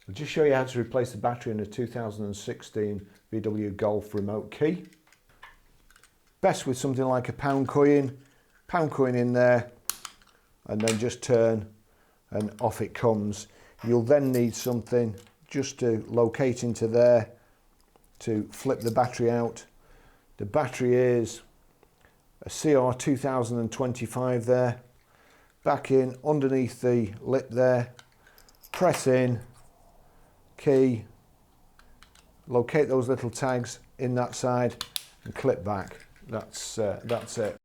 I'll just show you how to replace the battery in a 2016 VW Golf remote key. Best with something like a pound coin in there, and then just turn and off it comes. You'll then need something just to locate into there to flip the battery out. The battery is a CR 2025 there. Back in underneath the lip there, press in, key, locate those little tags in that side and clip back. That's it.